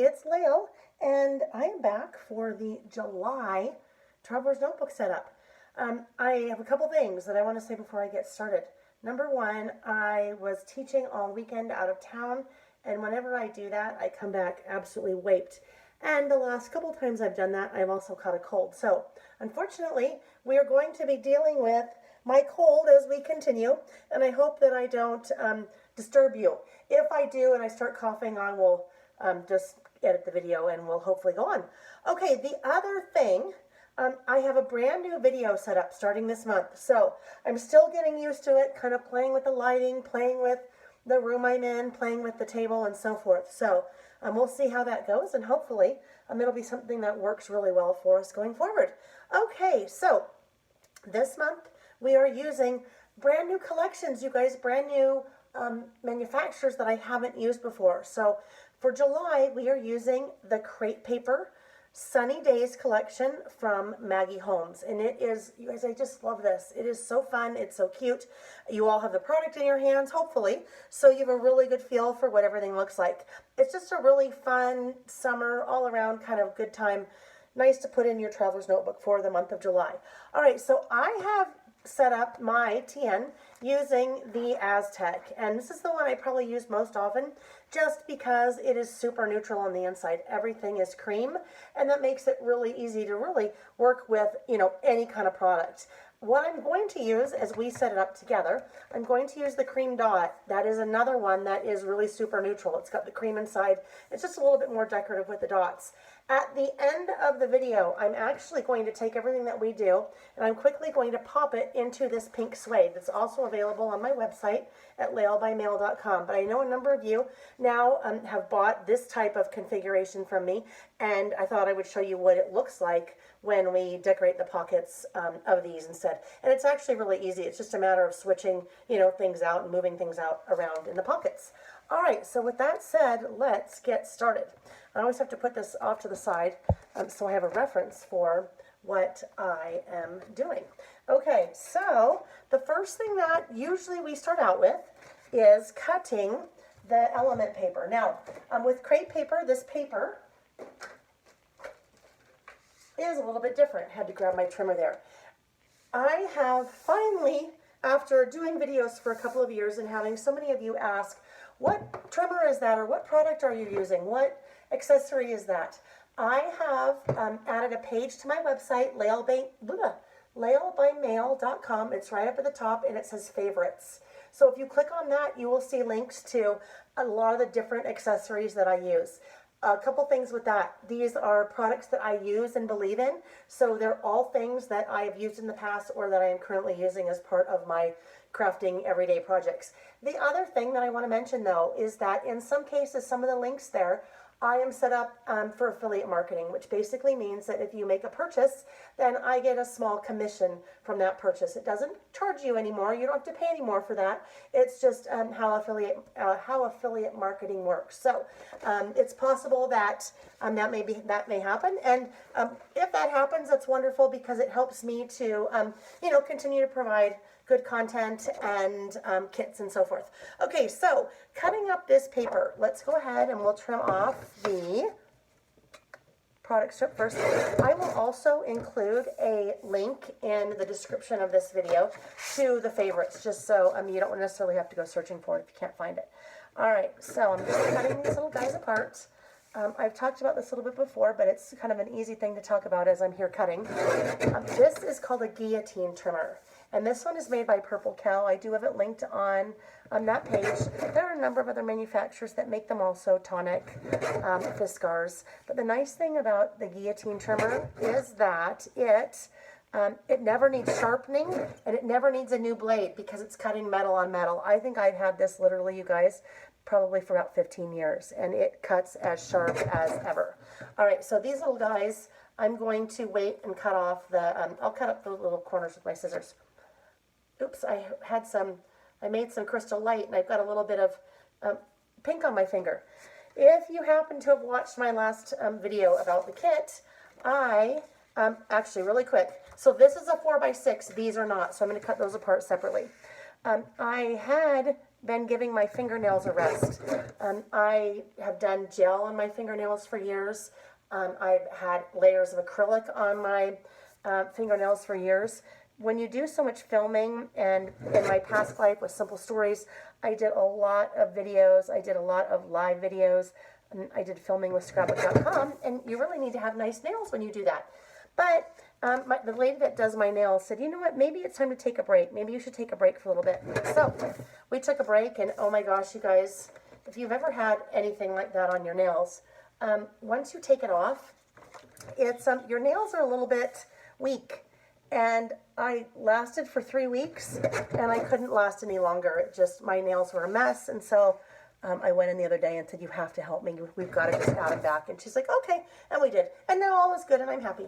it's Layle, and I am back for the July Traveler's Notebook setup. I have a couple things that I want to say before I get started. Number one, I was teaching all weekend out of town, and whenever I do that, I come back absolutely wiped. And the last couple times I've done that, I've also caught a cold. So, unfortunately, we are going to be dealing with my cold as we continue, and I hope that I don't disturb you. If I do and I start coughing, I will just edit the video and we'll hopefully go on. Okay, the other thing, I have a brand new video set up starting this month. So I'm still getting used to it, kind of playing with the lighting, playing with the room I'm in, playing with the table and so forth. So we'll see how that goes, and hopefully it'll be something that works really well for us going forward. Okay, so this month we are using brand new collections, you guys, brand new manufacturers that I haven't used before. So for July, we are using the Crepe Paper Sunny Days collection from Maggie Holmes. And it is, you guys, I just love this. It is so fun. It's so cute. You all have the product in your hands, hopefully, so you have a really good feel for what everything looks like. It's just a really fun summer, all around kind of good time. Nice to put in your traveler's notebook for the month of July. All right, so I have set up my TN using the Aztec, and this is the one I probably use most often just because it is super neutral on the inside. Everything is cream, and that makes it really easy to really work with, you know, any kind of product. What I'm going to use as we set it up together, I'm going to use the Cream Dot. That is another one that is really super neutral. It's got the cream inside. It's just a little bit more decorative with the dots. At the end of the video, I'm actually going to take everything that we do, and I'm quickly going to pop it into this pink suede that's also available on my website at laylebymail.com. But I know a number of you now have bought this type of configuration from me, and I thought I would show you what it looks like when we decorate the pockets of these instead. And it's actually really easy. It's just a matter of switching, you know, things out and moving things out around in the pockets. All right, so with that said, let's get started. I always have to put this off to the side so I have a reference for what I am doing. Okay, so the first thing that usually we start out with is cutting the element paper. Now, with crepe paper, this paper is a little bit different. Had to grab my trimmer there. I have finally, after doing videos for a couple of years and having so many of you ask, what trimmer is that, or what product are you using? What accessory is that? I have added a page to my website, laylebymail.com. It's right up at the top, and it says favorites. So if you click on that, you will see links to a lot of the different accessories that I use. A couple things with that. These are products that I use and believe in, so they're all things that I have used in the past or that I am currently using as part of my crafting everyday projects. The other thing that I want to mention, though, is that in some cases, some of the links there, I am set up for affiliate marketing, which basically means that if you make a purchase, then I get a small commission from that purchase. It doesn't charge you anymore. You don't have to pay anymore for that. It's just how affiliate marketing works. So it's possible that that may happen, and if that happens, that's wonderful because it helps me to continue to provide good content and kits and so forth. Okay, so cutting up this paper, let's go ahead and we'll trim off the product strip first. I will also include a link in the description of this video to the favorites, just so you don't necessarily have to go searching for it if you can't find it. All right, so I'm just cutting these little guys apart. I've talked about this a little bit before, but it's kind of an easy thing to talk about as I'm here cutting. This is called a guillotine trimmer, and this one is made by Purple Cow. I do have it linked on that page. There are a number of other manufacturers that make them also, Tonic, Fiskars. But the nice thing about the guillotine trimmer is that it never needs sharpening, and it never needs a new blade because it's cutting metal on metal. I think I've had this literally, you guys, probably for about 15 years, and it cuts as sharp as ever. All right, so these little guys, I'm going to wait and cut off the, I'll cut up the little corners with my scissors. Oops, I made some crystal light, and I've got a little bit of pink on my finger. If you happen to have watched my last video about the kit, actually really quick, so this is a 4x6, these are not, so I'm going to cut those apart separately. I had been giving my fingernails a rest. I have done gel on my fingernails for years. I've had layers of acrylic on my fingernails for years. When you do so much filming, and in my past life with Simple Stories, I did a lot of videos. I did a lot of live videos. I did filming with scrapbook.com, and you really need to have nice nails when you do that. But the lady that does my nails said, you know what, maybe it's time to take a break. Maybe you should take a break for a little bit. So we took a break, and oh my gosh, you guys, if you've ever had anything like that on your nails, once you take it off, it's your nails are a little bit weak. And I lasted for 3 weeks, and I couldn't last any longer. It just, my nails were a mess, and so I went in the other day and said, you have to help me. We've got to just add them back. And she's like, okay, and we did. And now all is good, and I'm happy.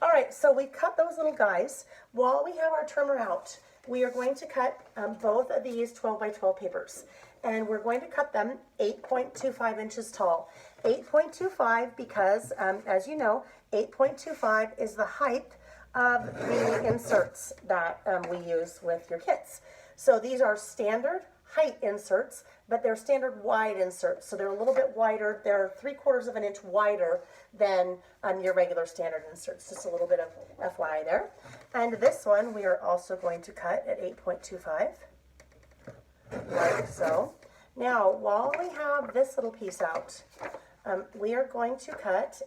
All right, so we cut those little guys. While we have our trimmer out, we are going to cut both of these 12 by 12 papers. And we're going to cut them 8.25 inches tall. 8.25 because, as you know, 8.25 is the height of the inserts that we use with your kits. So these are standard height inserts, but they're standard wide inserts. So they're a little bit wider. They're 3/4 of an inch wider than your regular standard inserts. Just a little bit of FYI there. And this one we are also going to cut at 8.25, like so. Now, while we have this little piece out, we are going to cut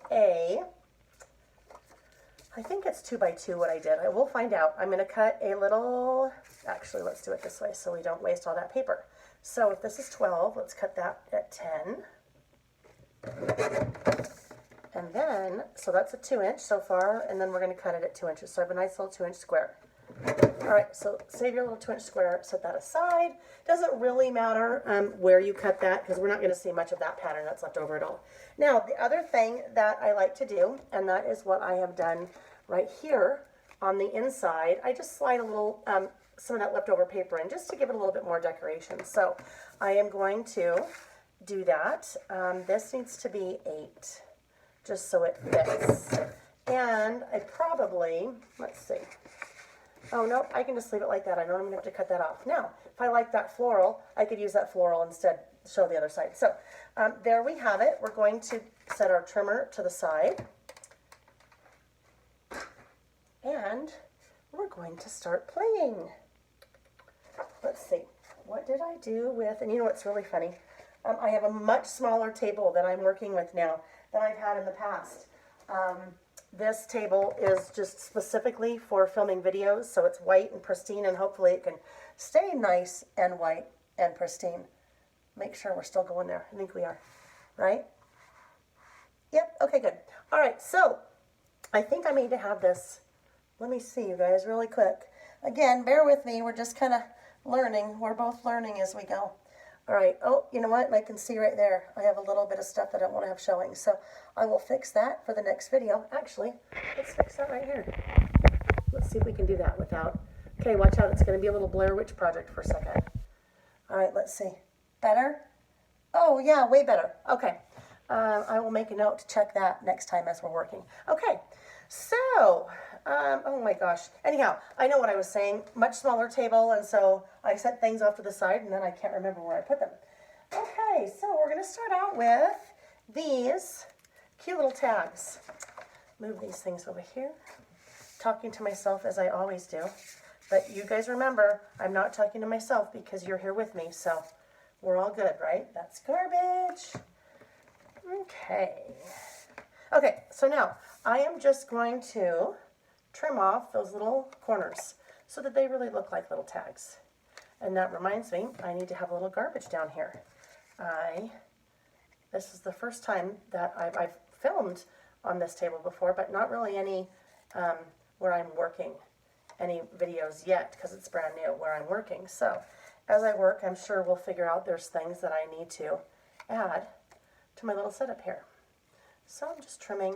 I think it's 2 by 2 what I did. I will find out. I'm going to cut a little, actually let's do it this way so we don't waste all that paper. So if this is 12, let's cut that at 10. And then, so that's a 2 inch so far, and then we're going to cut it at 2 inches. So I have a nice little 2 inch square. All right, so save your little 2 inch square, set that aside. Doesn't really matter where you cut that because we're not going to see much of that pattern that's left over at all. Now, the other thing that I like to do, and that is what I have done right here on the inside, I just slide a little, some of that leftover paper in just to give it a little bit more decoration. So I am going to do that. This needs to be 8, just so it fits. And I probably, let's see. Oh, no, I can just leave it like that. I don't even have to cut that off. Now, if I like that floral, I could use that floral instead, show the other side. So, there we have it. We're going to set our trimmer to the side. And we're going to start playing. Let's see. What did I do with, and you know what's really funny? I have a much smaller table that I'm working with now than I've had in the past. This table is just specifically for filming videos, so it's white and pristine, and hopefully it can stay nice and white and pristine. Make sure we're still going there. I think we are, right? Yep, okay, good. All right, so I think I need to have this. Let me see, you guys, really quick. Again, bear with me. We're just kind of learning. We're both learning as we go. All right. Oh, you know what? And I can see right there, I have a little bit of stuff that I want to have showing. So I will fix that for the next video. Actually, let's fix that right here. Let's see if we can do that without. Okay, watch out. It's going to be a little Blair Witch project for a second. All right, let's see. Better? Oh, yeah, way better. Okay. I will make a note to check that next time as we're working. Okay. So, oh my gosh. Anyhow, I know what I was saying. Much smaller table, and so I set things off to the side, and then I can't remember where I put them. Okay, so we're going to start out with these cute little tags. Move these things over here. Talking to myself as I always do. But you guys remember, I'm not talking to myself because you're here with me, so we're all good, right? That's garbage. Okay. Okay, so now I am just going to trim off those little corners so that they really look like little tags. And that reminds me, I need to have a little garbage down here. This is the first time that I've filmed on this table before, but not really any where I'm working, any videos yet, because it's brand new where I'm working. So as I work, I'm sure we'll figure out there's things that I need to add to my little setup here. So I'm just trimming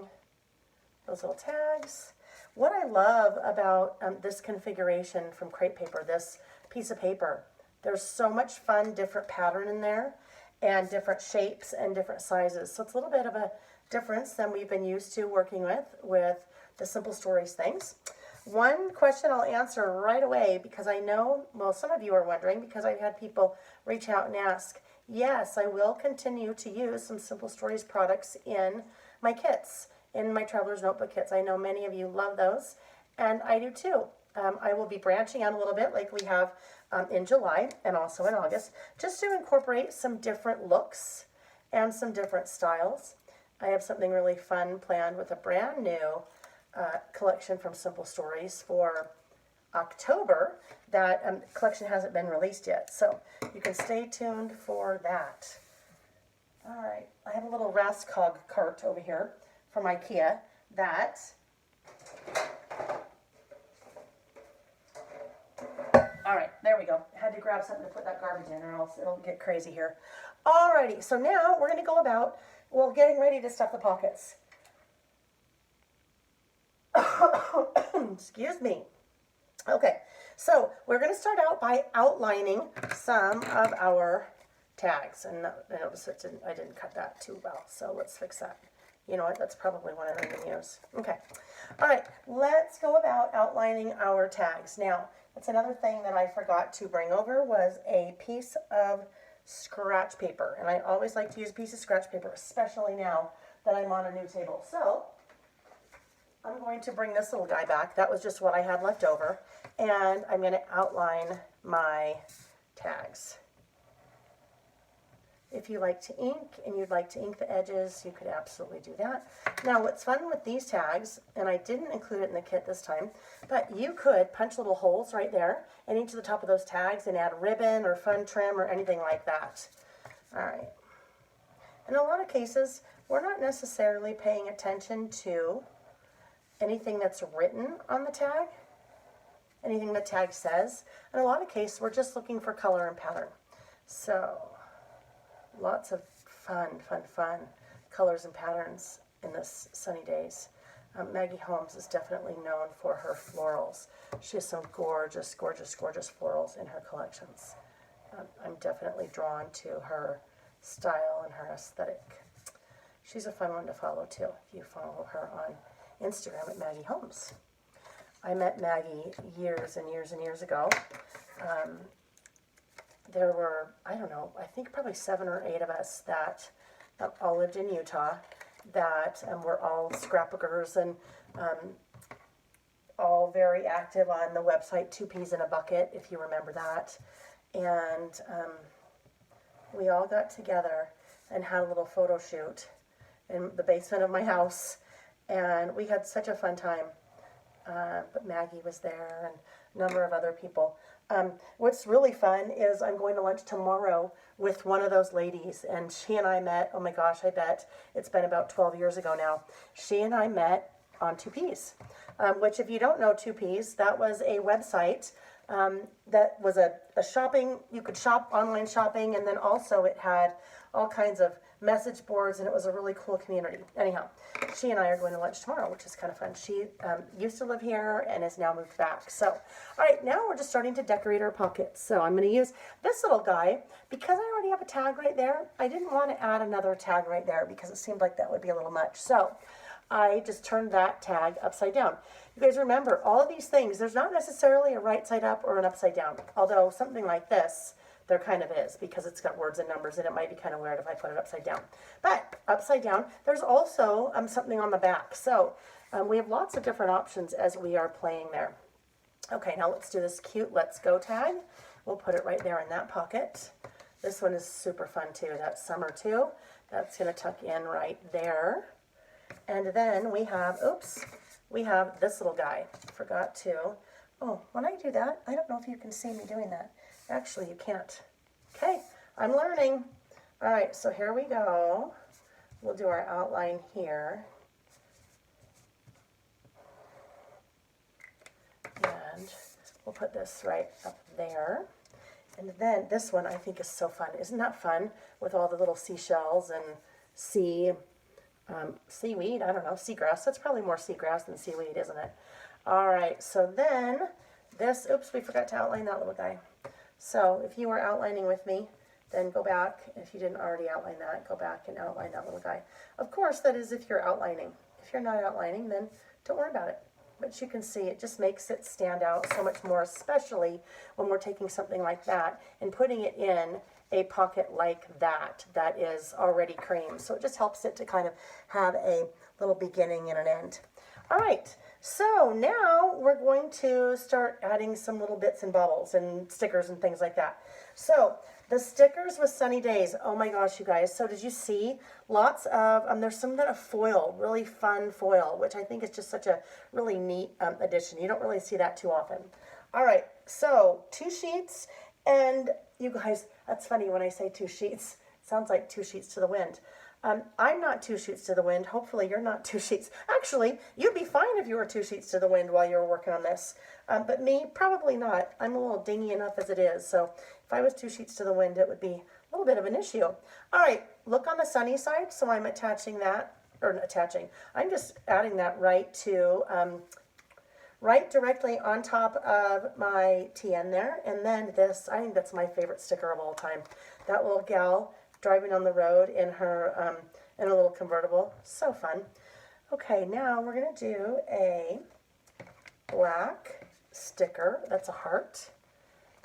those little tags. What I love about this configuration from crepe paper, this piece of paper, there's so much fun, different pattern in there, and different shapes and different sizes. So it's a little bit of a difference than we've been used to working with the Simple Stories things. One question I'll answer right away because I know, well, some of you are wondering because I've had people reach out and ask. Yes, I will continue to use some Simple Stories products in my kits, in my Traveler's Notebook kits. I know many of you love those, and I do too. I will be branching out a little bit like we have in July and also in August, just to incorporate some different looks and some different styles. I have something really fun planned with a brand new collection from Simple Stories for October. That collection hasn't been released yet, so you can stay tuned for that. All right, I have a little Raskog cart over here from IKEA that all right, there we go. I had to grab something to put that garbage in or else it'll get crazy here. Alrighty, so now we're going to go about, well, getting ready to stuff the pockets. Excuse me. Okay, so we're going to start out by outlining some of our tags. And notice I didn't cut that too well, so let's fix that. You know what, that's probably one I'm going to use. Okay, all right, let's go about outlining our tags. Now, that's another thing that I forgot to bring over was a piece of scratch paper. And I always like to use a piece of scratch paper, especially now that I'm on a new table. So I'm going to bring this little guy back. That was just what I had left over. And I'm going to outline my tags. If you like to ink and you'd like to ink the edges, you could absolutely do that. Now, what's fun with these tags, and I didn't include it in the kit this time, but you could punch little holes right there in each of the top of those tags and add ribbon or fun trim or anything like that. All right. In a lot of cases, we're not necessarily paying attention to anything that's written on the tag, anything the tag says. In a lot of cases, we're just looking for color and pattern. So lots of fun colors and patterns in this sunny days. Maggie Holmes is definitely known for her florals. She has some gorgeous florals in her collections. I'm definitely drawn to her style and her aesthetic. She's a fun one to follow too, if you follow her on Instagram at Maggie Holmes. I met Maggie years and years ago. There were, I don't know, I think probably 7 or 8 of us that all lived in Utah, that were all scrapbookers and all very active on the website 2 Peas in a Bucket, if you remember that. And we all got together and had a little photo shoot in the basement of my house, and we had such a fun time. But Maggie was there and a number of other people. What's really fun is I'm going to lunch tomorrow with one of those ladies, and she and I met, oh my gosh, I bet it's been about 12 years ago now. She and I met on 2 Peas, which if you don't know 2 Peas, that was a website that was a shopping, you could shop, online shopping, and then also it had all kinds of message boards, and it was a really cool community. Anyhow, she and I are going to lunch tomorrow, which is kind of fun. She used to live here and has now moved back. So, all right, now we're just starting to decorate our pockets. So I'm going to use this little guy. Because I already have a tag right there, I didn't want to add another tag right there because it seemed like that would be a little much. So I just turned that tag upside down. You guys remember, all of these things, there's not necessarily a right side up or an upside down, although something like this, there kind of is, because it's got words and numbers, and it might be kind of weird if I put it upside down. But upside down, there's also something on the back. So we have lots of different options as we are playing there. Okay, now let's do this cute Let's Go tag. We'll put it right there in that pocket. This one is super fun too. That's summer too. That's going to tuck in right there. And then we have, we have this little guy. Forgot to, when I do that, I don't know if you can see me doing that. Actually, you can't. Okay, I'm learning. All right, so here we go. We'll do our outline here. And we'll put this right up there. And then this one I think is so fun. Isn't that fun? With all the little seashells and seaweed, I don't know, seagrass. That's probably more seagrass than seaweed, isn't it? All right, so then this, we forgot to outline that little guy. So if you were outlining with me, then go back. If you didn't already outline that, go back and outline that little guy. Of course, that is if you're outlining. If you're not outlining, then don't worry about it. but you can see it just makes it stand out so much more, especially when we're taking something like that and putting it in a pocket like that that is already cream. So it just helps it to kind of have a little beginning and an end. All right, so now we're going to start adding some little bits and bubbles and stickers and things like that. So the stickers with sunny days, oh my gosh, you guys. So did you see lots of, there's some that are foil, really fun foil, which I think is just such a really neat addition. You don't really see that too often. All right, so 2 sheets, and you guys, that's funny when I say 2 sheets. It sounds like 2 sheets to the wind. I'm not 2 sheets to the wind. Hopefully you're not 2 sheets. Actually, you'd be fine if you were 2 sheets to the wind while you were working on this. But me, probably not. I'm a little dingy enough as it is. So if I was 2 sheets to the wind, it would be a little bit of an issue. All right, look on the sunny side. So I'm attaching that, I'm just adding that right directly on top of my TN there. And then this, I think that's my favorite sticker of all time. That little gal driving on the road in her in a little convertible. So fun. Okay, now we're going to do a black sticker. That's a heart.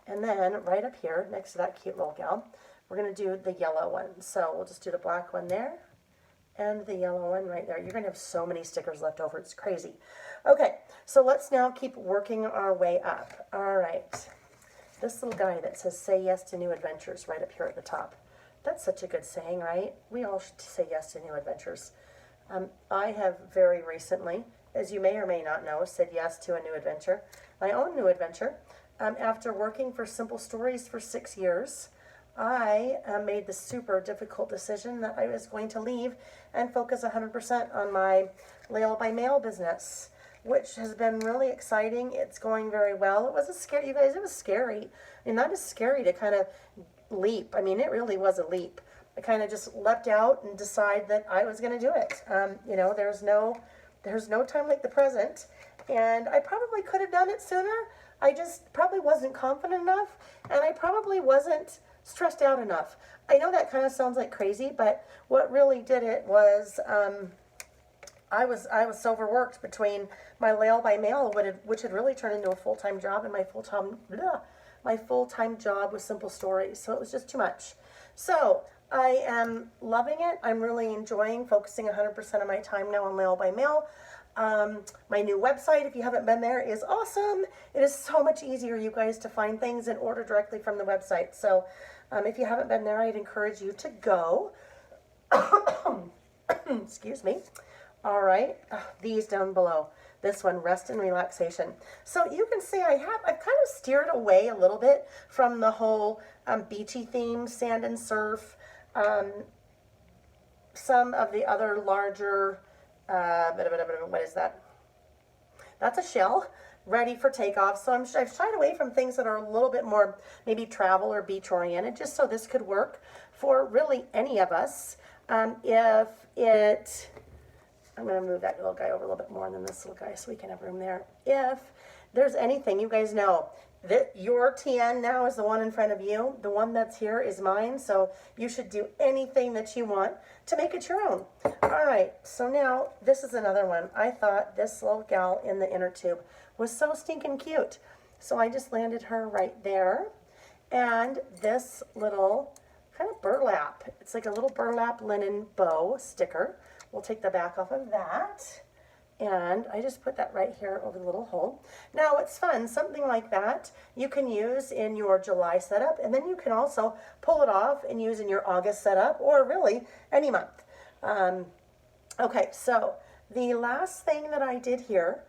And then right up here next to that cute little gal, we're going to do the yellow one. So we'll just do the black one there and the yellow one right there. You're going to have so many stickers left over. It's crazy. Okay, so let's now keep working our way up. All right. This little guy that says, say yes to new adventures, right up here at the top. That's such a good saying, right? We all should say yes to new adventures. I have very recently, as you may or may not know, said yes to a new adventure. My own new adventure. After working for Simple Stories for 6 years, I made the super difficult decision that I was going to leave and focus 100% on my Layle by Mail business, which has been really exciting. It's going very well. It was scary, you guys, it was scary. I mean, not as scary to kind of leap. I mean, it really was a leap. I kind of just leapt out and decided that I was going to do it. You know, there's no time like the present, and I probably could have done it sooner. I just probably wasn't confident enough, and I probably wasn't stressed out enough. I know that kind of sounds like crazy, but what really did it was I was so overworked between my Layle by Mail, which had really turned into a full-time job, and my full-time job with Simple Stories. So it was just too much. So I am loving it. I'm really enjoying focusing 100% of my time now on Layle by Mail. My new website, if you haven't been there, is awesome. It is so much easier, you guys, to find things and order directly from the website. So if you haven't been there, I'd encourage you to go. Excuse me. All right, these down below. This one, rest and relaxation. So you can see I've kind of steered away a little bit from the whole beachy theme, sand and surf. Some of the other larger, what is that? That's a shell ready for takeoff. So I've shied away from things that are a little bit more maybe travel or beach oriented, just so this could work for really any of us. I'm going to move that little guy over a little bit more than this little guy so we can have room there. If there's anything, you guys know that your TN now is the one in front of you. The one that's here is mine, so you should do anything that you want to make it your own. All right, so now this is another one. I thought this little gal in the inner tube was so stinking cute. So I just landed her right there. And this little kind of burlap, it's like a little burlap linen bow sticker. We'll take the back off of that, and I just put that right here over the little hole. Now, it's fun. Something like that you can use in your July setup, and then you can also pull it off and use in your August setup, or really any month. Okay, so the last thing that I did here,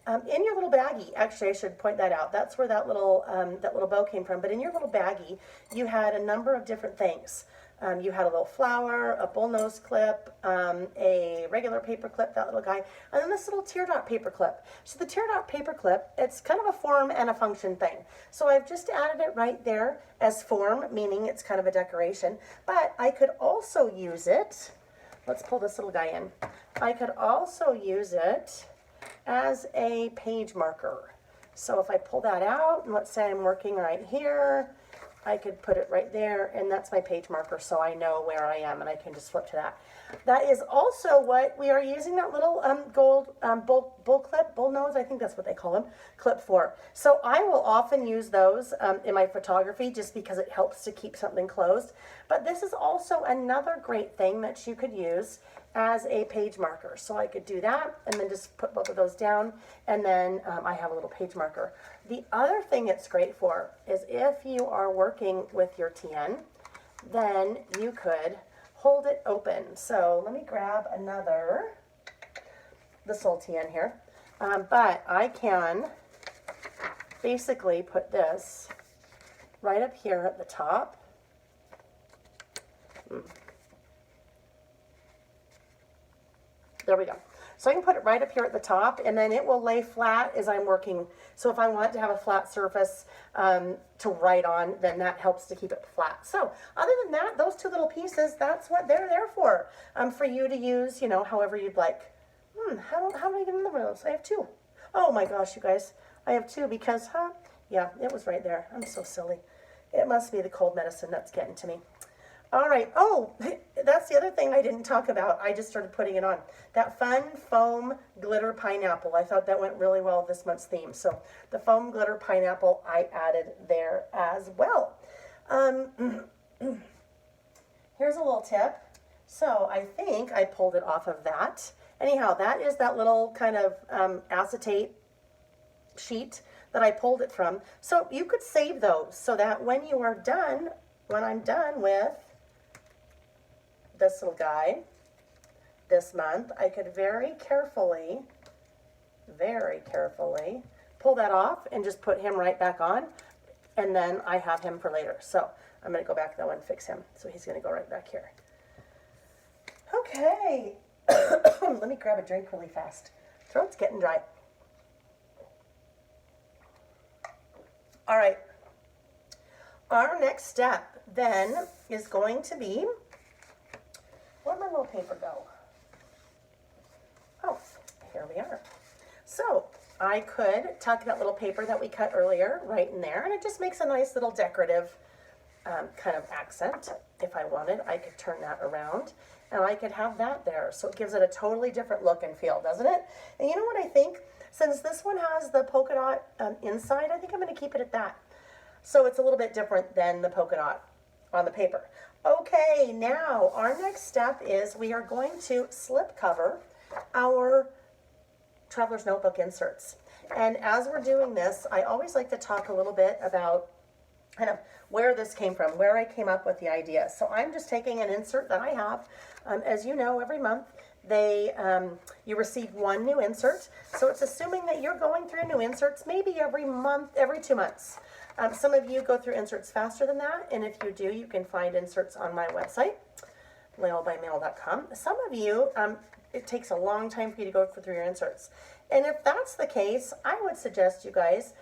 in your little baggie, actually I should point that out. That's where that little bow came from. But in your little baggie, you had a number of different things. You had a little flower, a bullnose clip, a regular paper clip, that little guy, and then this little teardot paper clip. So the teardot paper clip, it's kind of a form and a function thing. So I've just added it right there as form, meaning it's kind of a decoration. But I could also use it, let's pull this little guy in. I could also use it as a page marker. So if I pull that out, and let's say I'm working right here, I could put it right there, and that's my page marker, so I know where I am, and I can just flip to that. That is also what we are using that little gold bull clip, bull nose, I think that's what they call them, clip for. So I will often use those in my photography just because it helps to keep something closed. But this is also another great thing that you could use as a page marker. So I could do that and then just put both of those down, and then I have a little page marker. The other thing it's great for is if you are working with your TN, then you could hold it open. So let me grab this little TN here. But I can basically put this right up here at the top. There we go. So I can put it right up here at the top, and then it will lay flat as I'm working. So if I want to have a flat surface to write on, then that helps to keep it flat. So other than that, those two little pieces, that's what they're there for you to use, you know, however you'd like. How do I get another one of those? I have two. Oh my gosh, you guys, I have two because, yeah, it was right there. I'm so silly. It must be the cold medicine that's getting to me. All right. Oh, that's the other thing I didn't talk about. I just started putting it on. That fun foam glitter pineapple. I thought that went really well with this month's theme. So the foam glitter pineapple I added there as well. Here's a little tip. So I think I pulled it off of that. Anyhow, that is that little kind of acetate sheet that I pulled it from. So you could save those so that when you are done, when I'm done with this little guy this month, I could very carefully pull that off and just put him right back on, and then I have him for later. So I'm going to go back though and fix him. So he's going to go right back here. Okay. Let me grab a drink really fast. Throat's getting dry. All right. Our next step then is going to be, where'd my little paper go? Oh, here we are. So I could tuck that little paper that we cut earlier right in there, and it just makes a nice little decorative kind of accent. If I wanted, I could turn that around and I could have that there. So it gives it a totally different look and feel, doesn't it? And you know what I think? Since this one has the polka dot inside, I think I'm going to keep it at that. So it's a little bit different than the polka dot on the paper. Okay, now our next step is we are going to slip cover our Traveler's Notebook inserts. And as we're doing this, I always like to talk a little bit about kind of where this came from, where I came up with the idea. So I'm just taking an insert that I have. As you know, every month you receive one new insert. So it's assuming that you're going through new inserts maybe every month, every 2 months. Some of you go through inserts faster than that, and if you do, you can find inserts on my website, laylebymail.com. Some of you, it takes a long time for you to go through your inserts. And if that's the case, I would suggest you guys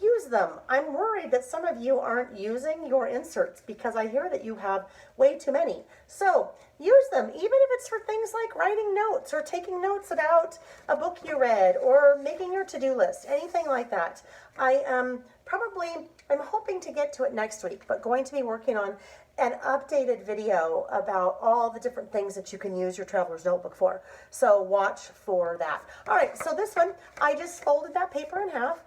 use them. I'm worried that some of you aren't using your inserts because I hear that you have way too many. So use them, even if it's for things like writing notes or taking notes about a book you read or making your to-do list, anything like that. I'm hoping to get to it next week, but going to be working on an updated video about all the different things that you can use your Traveler's Notebook for. So watch for that. All right, so this one, I just folded that paper in half.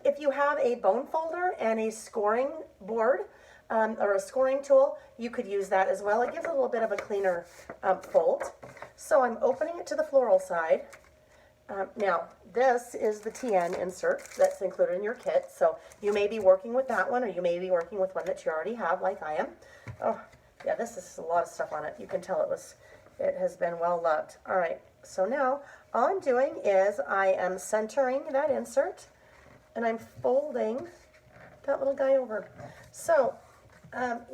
If you have a bone folder and a scoring board or a scoring tool, you could use that as well. It gives a little bit of a cleaner fold. So I'm opening it to the floral side. Now, this is the TN insert that's included in your kit. So you may be working with that one, or you may be working with one that you already have, like I am. Oh, yeah, this is a lot of stuff on it. You can tell it has been well loved. All right, so now all I'm doing is I am centering that insert, and I'm folding that little guy over. So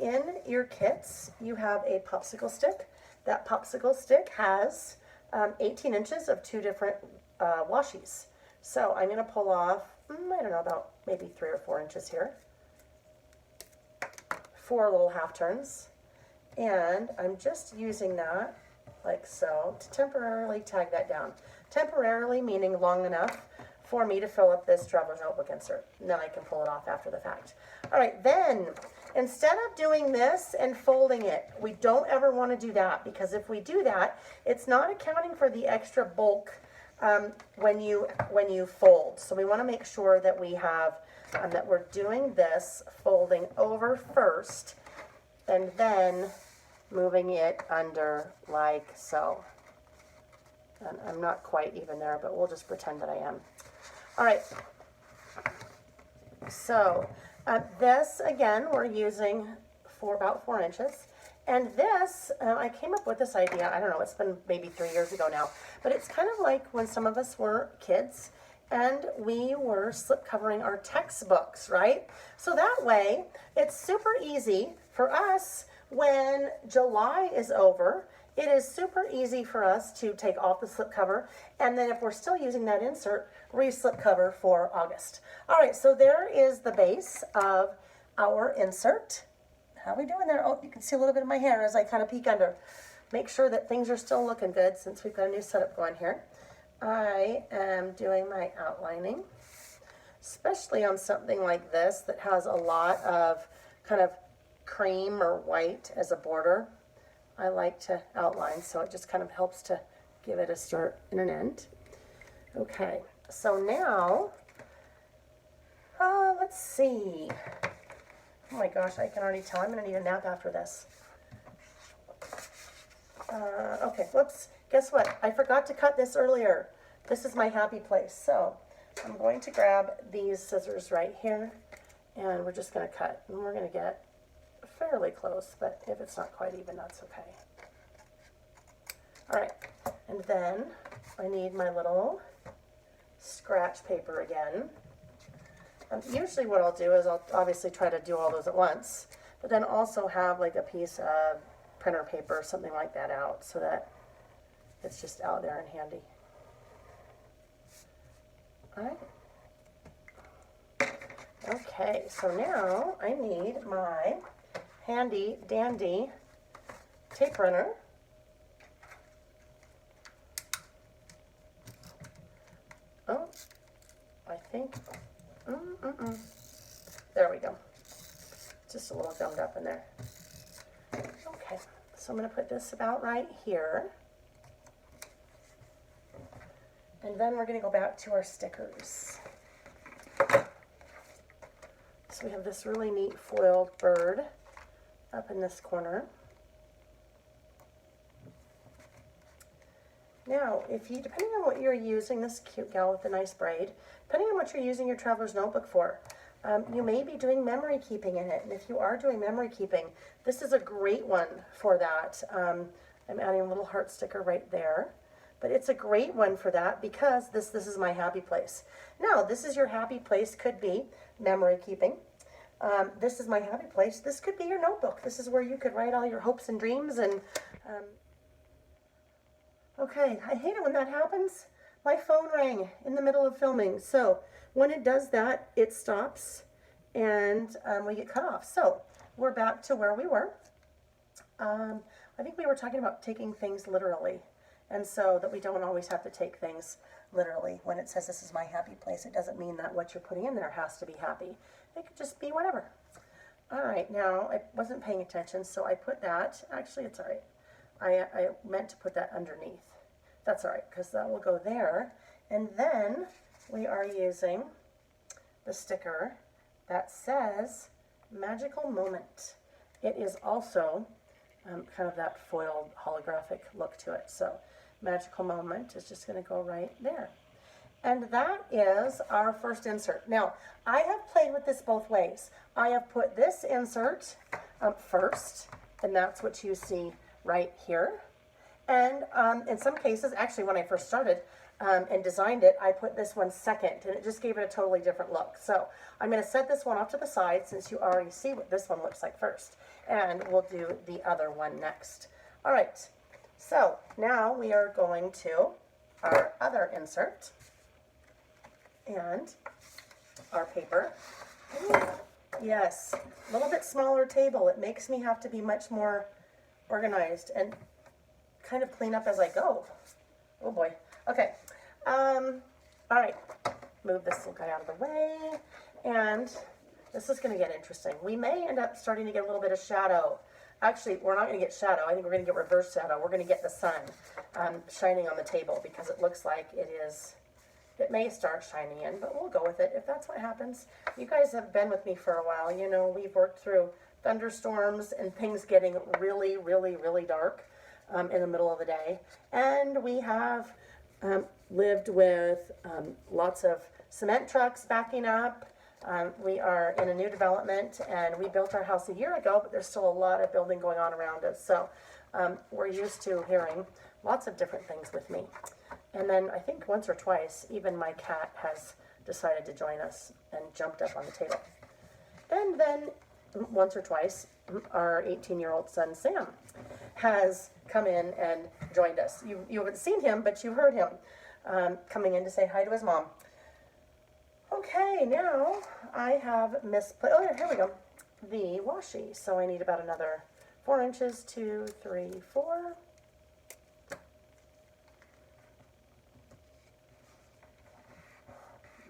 in your kits, you have a popsicle stick. That popsicle stick has 18 inches of two different washies. So I'm going to pull off, I don't know, about maybe 3 or 4 inches here. 4 little half turns. And I'm just using that, like so, to temporarily tag that down. Temporarily meaning long enough for me to fill up this traveler's notebook insert. And then I can pull it off after the fact. All right, then instead of doing this and folding it, we don't ever want to do that, because if we do that, it's not accounting for the extra bulk when you fold. So we want to make sure that we have that we're doing this folding over first and then moving it under like so. And I'm not quite even there, but we'll just pretend that I am. All right. So this, again, we're using for about 4 inches. And this, I came up with this idea, I don't know, it's been maybe 3 years ago now, but it's kind of like when some of us were kids and we were slip covering our textbooks, right? So that way, it's super easy for us when July is over. It is super easy for us to take off the slip cover, and then if we're still using that insert, re-slip cover for August. All right, so there is the base of our insert. How are we doing there? Oh, you can see a little bit of my hair as I kind of peek under. Make sure that things are still looking good since we've got a new setup going here. I am doing my outlining, especially on something like this that has a lot of kind of cream or white as a border. I like to outline, so it just kind of helps to give it a start and an end. Okay, so now, let's see. Oh my gosh, I can already tell I'm going to need a nap after this. Okay, whoops. Guess what? I forgot to cut this earlier. This is my happy place. So I'm going to grab these scissors right here, and we're just going to cut. And we're going to get fairly close, but if it's not quite even, that's okay. All right, and then I need my little scratch paper again. Usually what I'll do is I'll obviously try to do all those at once, but then also have like a piece of printer paper or something like that out so that it's just out there and handy. All right. Okay, so now I need my handy dandy tape runner. Oh, I think, there we go. Just a little gummed up in there. Okay, so I'm going to put this about right here. And then we're going to go back to our stickers. So we have this really neat foiled bird up in this corner. Now, depending on what you're using, this cute gal with the nice braid, depending on what you're using your traveler's notebook for, you may be doing memory keeping in it. And if you are doing memory keeping, this is a great one for that. I'm adding a little heart sticker right there. But it's a great one for that because this is my happy place. Now, this is your happy place, could be memory keeping. This is my happy place. This could be your notebook. This is where you could write all your hopes and dreams. And okay, I hate it when that happens. My phone rang in the middle of filming. So when it does that, it stops and we get cut off. So we're back to where we were. I think we were talking about taking things literally. And so that we don't always have to take things literally. When it says this is my happy place, it doesn't mean that what you're putting in there has to be happy. It could just be whatever. All right, now I wasn't paying attention, so I put that. Actually, it's all right. I meant to put that underneath. That's all right, because that will go there. And then we are using the sticker that says Magical Moment. It is also kind of that foiled holographic look to it. So Magical Moment is just going to go right there. And that is our first insert. Now, I have played with this both ways. I have put this insert first, and that's what you see right here. And in some cases, actually when I first started and designed it, I put this one second, and it just gave it a totally different look. So I'm going to set this one off to the side since you already see what this one looks like first. And we'll do the other one next. All right, so now we are going to our other insert and our paper. Ooh, yes, a little bit smaller table. It makes me have to be much more organized and kind of clean up as I go. Oh boy. Okay. All right. move this little guy out of the way, and this is going to get interesting. We may end up starting to get a little bit of shadow. Actually, we're not going to get shadow. I think we're going to get reverse shadow. We're going to get the sun shining on the table because it looks like it may start shining in, but we'll go with it if that's what happens. You guys have been with me for a while. You know, we've worked through thunderstorms and things getting really, really, really dark in the middle of the day. And we have lived with lots of cement trucks backing up. We are in a new development, and we built our house a year ago, but there's still a lot of building going on around us. So we're used to hearing lots of different things with me. And then I think once or twice, even my cat has decided to join us and jumped up on the table. And then once or twice, our 18-year-old son, Sam, has come in and joined us. You haven't seen him, but you heard him coming in to say hi to his mom. Okay, now I have misplaced, oh yeah, here we go, the washi. So I need about another 4 inches, 2, 3, 4.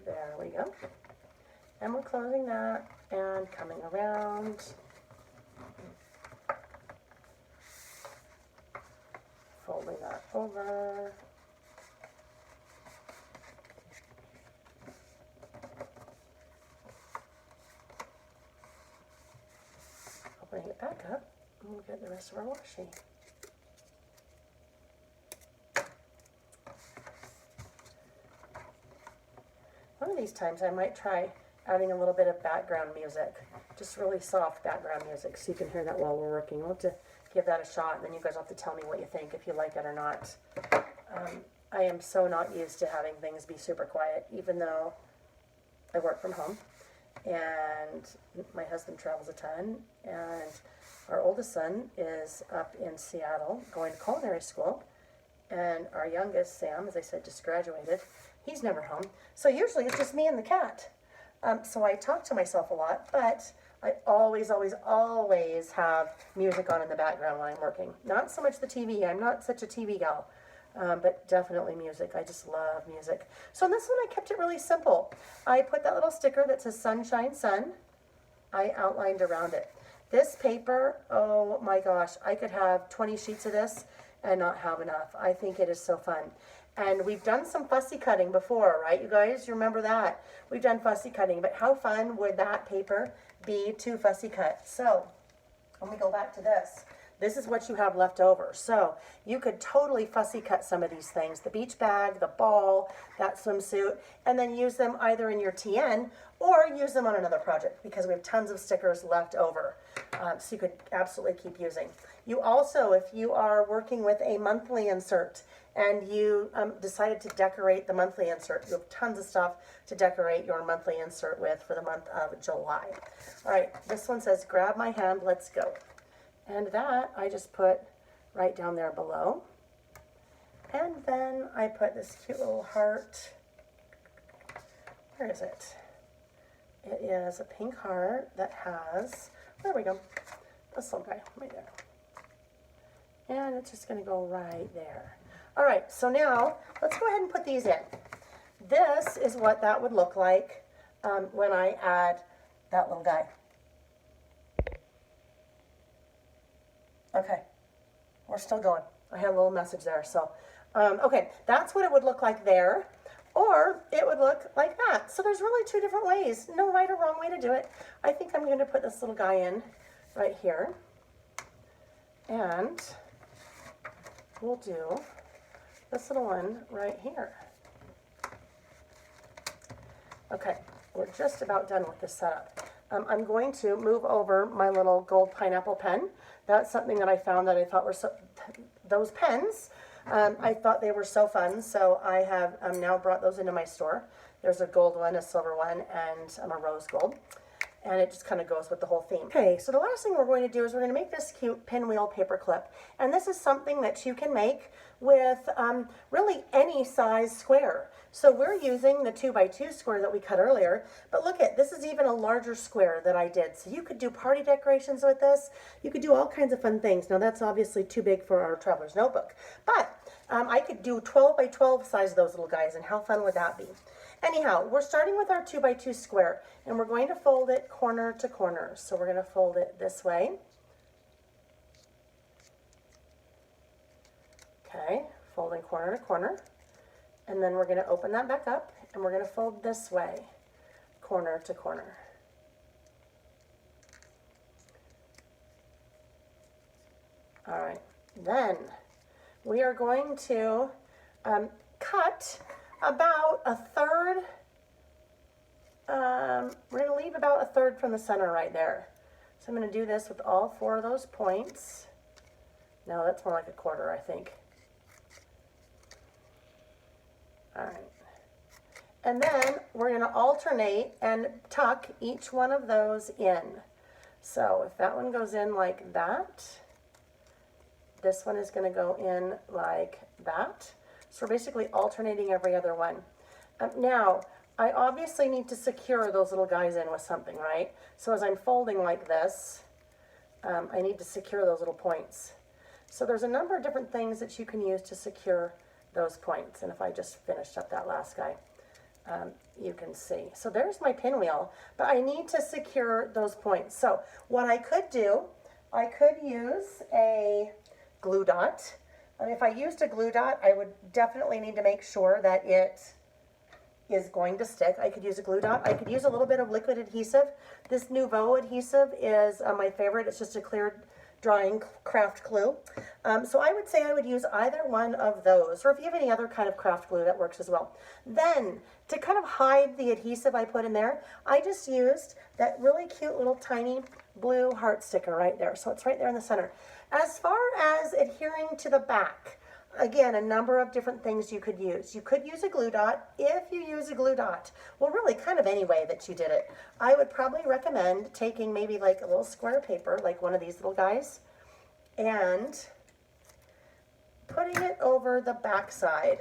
There we go. And we're closing that and coming around. Folding that over. Opening it back up, and we'll get the rest of our washi. One of these times I might try adding a little bit of background music, just really soft background music, so you can hear that while we're working. We'll have to give that a shot, and then you guys will have to tell me what you think, if you like it or not. I am so not used to having things be super quiet, even though I work from home, and my husband travels a ton, and our oldest son is up in Seattle going to culinary school, and our youngest, Sam, as I said, just graduated. He's never home. So usually it's just me and the cat. So I talk to myself a lot, but I always, always, always have music on in the background when I'm working. Not so much the TV. I'm not such a TV gal, but definitely music. I just love music. So in this one, I kept it really simple. I put that little sticker that says Sunshine Sun. I outlined around it. This paper, oh my gosh, I could have 20 sheets of this and not have enough. I think it is so fun. And we've done some fussy cutting before, right, you guys? You remember that? We've done fussy cutting, but how fun would that paper be to fussy cut? So, let me go back to this. This is what you have left over. So, you could totally fussy cut some of these things. The beach bag, the ball, that swimsuit, and then use them either in your TN or use them on another project because we have tons of stickers left over. So you could absolutely keep using. You also, if you are working with a monthly insert and you decided to decorate the monthly insert, you have tons of stuff to decorate your monthly insert with for the month of July. All right, this one says, grab my hand, let's go. And that I just put right down there below. And then I put this cute little heart. Where is it? It is a pink heart that has, there we go, this little guy right there. And it's just going to go right there. All right, so now let's go ahead and put these in. This is what that would look like when I add that little guy. Okay, we're still going. I had a little message there. So, okay, that's what it would look like there. Or it would look like that. So there's really two different ways. No right or wrong way to do it. I think I'm going to put this little guy in right here. And we'll do this little one right here. Okay, we're just about done with this setup. I'm going to move over my little gold pineapple pen. That's something that I found that I thought were so, those pens, I thought they were so fun, so I have now brought those into my store. There's a gold one, a silver one, and a rose gold. And it just kind of goes with the whole theme. Okay, so the last thing we're going to do is we're going to make this cute pinwheel paper clip. And this is something that you can make with really any size square. So we're using the 2x2 square that we cut earlier, but look at, this is even a larger square that I did. So you could do party decorations with this. You could do all kinds of fun things. Now that's obviously too big for our traveler's notebook, but I could do 12 by 12 size of those little guys, and how fun would that be? Anyhow, we're starting with our 2 by 2 square, and we're going to fold it corner to corner. So we're going to fold it this way. Okay, folding corner to corner. And then we're going to open that back up, and we're going to fold this way, corner to corner. All right, then we are going to cut about a third. We're going to leave about a third from the center right there. So I'm going to do this with all 4 of those points. No, that's more like a quarter, I think. All right. And then we're going to alternate and tuck each one of those in. So if that one goes in like that, this one is going to go in like that. So we're basically alternating every other one. Now, I obviously need to secure those little guys in with something, right? So as I'm folding like this, I need to secure those little points. So there's a number of different things that you can use to secure those points. And if I just finished up that last guy, you can see. So there's my pinwheel, but I need to secure those points. So what I could do, I could use a glue dot. And if I used a glue dot, I would definitely need to make sure that it is going to stick. I could use a glue dot. I could use a little bit of liquid adhesive. This Nouveau adhesive is my favorite. It's just a clear drying craft glue. So I would say I would use either one of those, or if you have any other kind of craft glue, that works as well. Then, to kind of hide the adhesive I put in there, I just used that really cute little tiny blue heart sticker right there. So it's right there in the center. As far as adhering to the back, again, a number of different things you could use. You could use a glue dot. If you use a glue dot, well, really kind of any way that you did it, I would probably recommend taking maybe like a little square paper, like one of these little guys, and putting it over the back side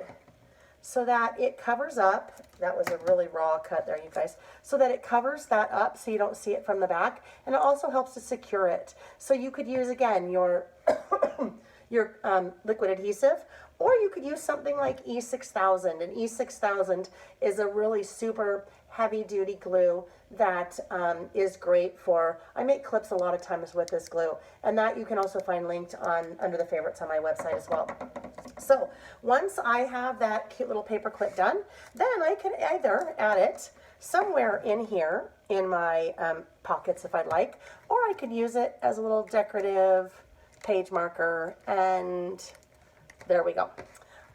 so that it covers up. That was a really raw cut there, you guys. So that it covers that up so you don't see it from the back, and it also helps to secure it. So you could use, again, your liquid adhesive, or you could use something like E6000, and E6000 is a really super heavy duty glue that is great for, I make clips a lot of times with this glue, and that you can also find linked on under the favorites on my website as well. So once I have that cute little paper clip done, then I can either add it somewhere in here in my pockets if I'd like, or I could use it as a little decorative page marker, and there we go.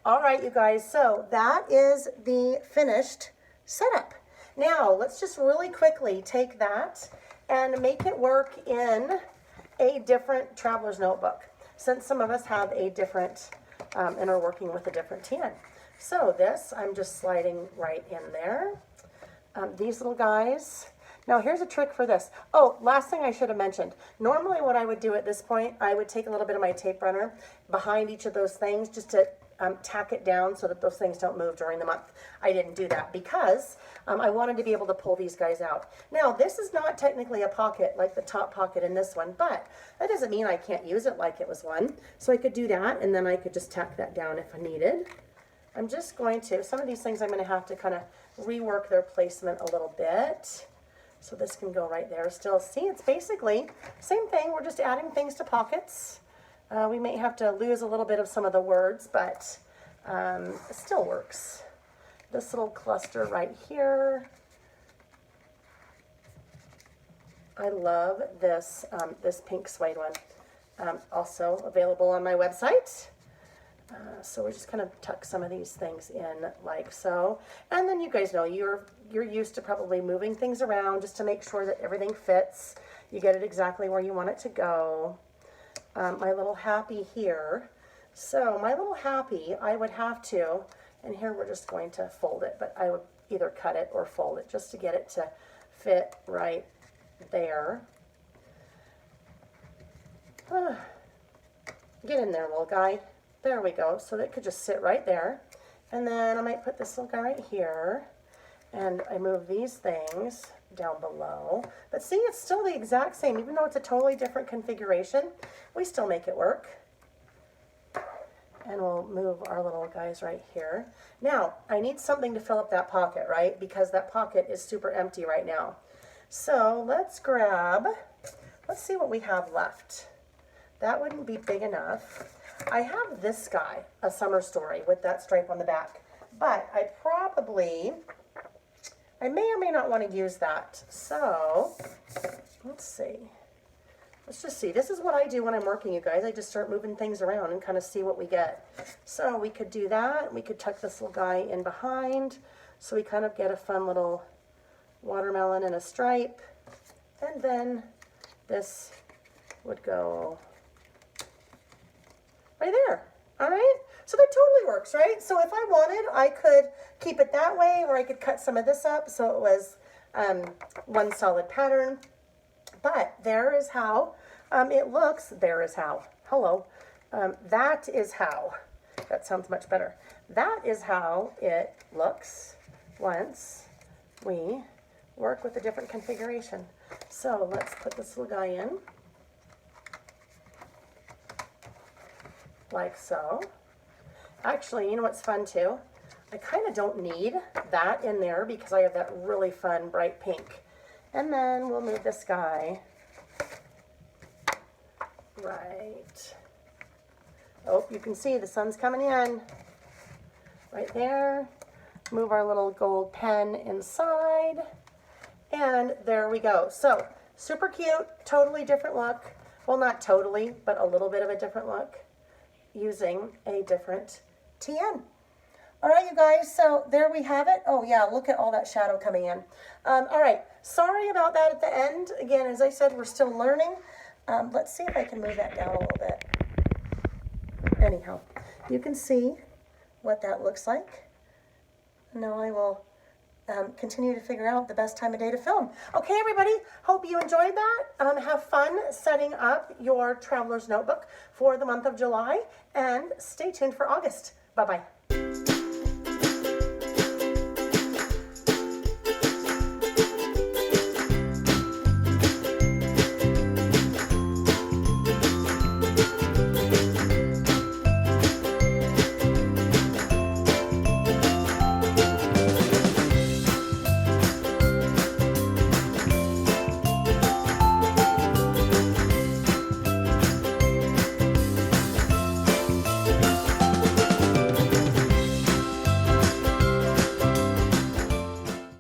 All right, you guys, so that is the finished setup. Now, let's just really quickly take that and make it work in a different traveler's notebook, since some of us have a different, and are working with a different TN. So this, I'm just sliding right in there. These little guys. Now here's a trick for this. Oh, last thing I should have mentioned. Normally what I would do at this point, I would take a little bit of my tape runner behind each of those things just to tack it down so that those things don't move during the month. I didn't do that because I wanted to be able to pull these guys out. Now this is not technically a pocket like the top pocket in this one, but that doesn't mean I can't use it like it was one. So I could do that, and then I could just tack that down if I needed. I'm just going to, some of these things I'm going to have to kind of rework their placement a little bit. So this can go right there still. See, it's basically same thing. We're just adding things to pockets. We may have to lose a little bit of some of the words, but it still works. This little cluster right here. I love this, this pink suede one. Also available on my website. So we're just kind of tuck some of these things in like so. And then you guys know you're used to probably moving things around just to make sure that everything fits. You get it exactly where you want it to go. My little happy here. So my little happy, I would have to, and here we're just going to fold it, but I would either cut it or fold it just to get it to fit right there. Get in there, little guy. There we go. So that could just sit right there. And then I might put this little guy right here. And I move these things down below. But see, it's still the exact same. Even though it's a totally different configuration, we still make it work. And we'll move our little guys right here. Now, I need something to fill up that pocket, right? Because that pocket is super empty right now. So let's see what we have left. That wouldn't be big enough. I have this guy, A Summer Story, with that stripe on the back. But I may or may not want to use that. So, let's see. Let's just see. This is what I do when I'm working, you guys. I just start moving things around and kind of see what we get. So we could do that. We could tuck this little guy in behind. So we kind of get a fun little watermelon and a stripe. And then this would go right there. All right? So that totally works, right? So if I wanted, I could keep it that way, or I could cut some of this up so it was one solid pattern. But there is how it looks. There is how. Hello. That is how. That sounds much better. That is how it looks once we work with a different configuration. So let's put this little guy in. Like so. Actually, you know what's fun too? I kind of don't need that in there because I have that really fun bright pink. And then we'll move this guy right. Oh, you can see the sun's coming in. Right there. Move our little gold pen inside. And there we go. So, super cute, totally different look. Well, not totally, but a little bit of a different look using a different TN. All right, you guys, so there we have it. Oh, yeah, look at all that shadow coming in. All right, sorry about that at the end. Again, as I said, we're still learning. Let's see if I can move that down a little bit. Anyhow, you can see what that looks like. Now I will continue to figure out the best time of day to film. Okay, everybody, hope you enjoyed that. Have fun setting up your traveler's notebook for the month of July, and stay tuned for August. Bye-bye.